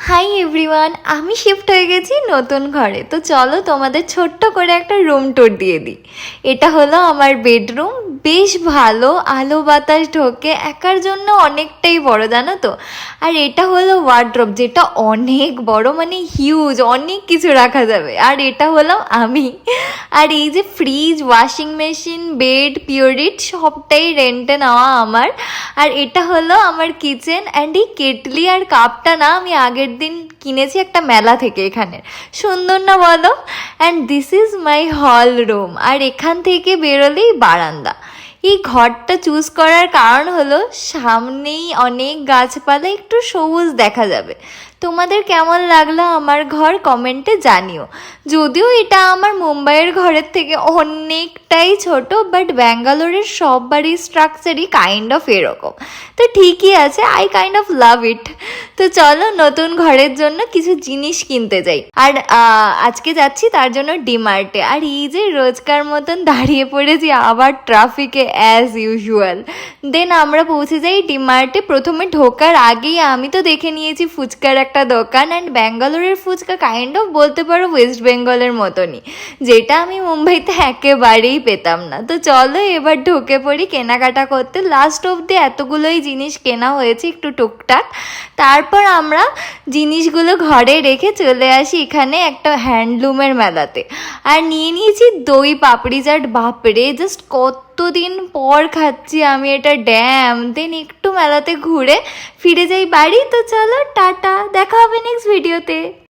Hi everyone, আমি shift হয়ে গেছি নতুন ঘরে। তো চলো তোমাদের ছোট্ট করে একটা রুম ট্যুর দিয়ে দিই। এটা হলো আমার বেডরুম। বেশ ভালো, আলো বাতাস ঢোকে, একার জন্য অনেকটাই বড়, জানো তো। আর এটা হলো ওয়ার্ড্রোব, যেটা অনেক বড়, মানে হিউজ, অনেক কিছু রাখা যাবে। আর এটা হলাম আমি। আর এই যে fridge, washing machine, bed, Pureit সবটাই রেন্টে নেওয়া আমার। আর এটা হলো আমার কিচেন। অ্যান্ড এই কেটলি আর কাপটা না আমি আগের দিন কিনেছি একটা মেলা থেকে। এখানে সুন্দর না বলো? And this is my hall room. আর এখান থেকে বেরোলেই বারান্দা। এই ঘরটা চুজ করার কারণ হলো সামনেই অনেক গাছপালা, একটু সবুজ দেখা যাবে। তোমাদের কেমন লাগলো আমার ঘর কমেন্টে জানিও। যদিও এটা আমার মুম্বাইয়ের ঘরের থেকে অনেকটাই ছোট, বাট ব্যাঙ্গালোরের সব বাড়ির স্ট্রাকচারই কাইন্ড অফ এরকম। তো ঠিকই আছে, আই কাইন্ড অফ লাভ ইট। তো চলো নতুন ঘরের জন্য কিছু জিনিস কিনতে যাই। আর আজকে যাচ্ছি তার জন্য ডিমার্টে। আর এই যে রোজকার মতন দাঁড়িয়ে পড়েছি আবার ট্রাফিকে অ্যাজ ইউজুয়াল। দেন আমরা পৌঁছে যাই ডিমার্টে। প্রথমে ঢোকার আগেই আমি তো দেখে নিয়েছি ফুচকার একটা দোকান। অ্যান্ড ব্যাঙ্গালোরের ফুচকা কাইন্ড অফ বলতে পারো ওয়েস্ট বেঙ্গলের মতনই, যেটা আমি মুম্বাইতে একেবারেই পেতাম না। তো চলো এবার ঢুকে পড়ি কেনাকাটা করতে। লাস্ট অবধি এতগুলোই জিনিস কেনা হয়েছে, একটু টুকটাক। তারপর আমরা জিনিসগুলো ঘরে রেখে চলে আসি এখানে একটা হ্যান্ডলুমের মেলাতে। আর নিয়ে নিয়েছি দই পাপড়ি চাট। বাপরে, জাস্ট কতদিন পর খাচ্ছি আমি এটা, ড্যাম। দেন একটু মেলাতে ঘুরে ফিরে যাই বাড়ি। তো চলো টাটা, দেখা হবে নেক্সট ভিডিওতে।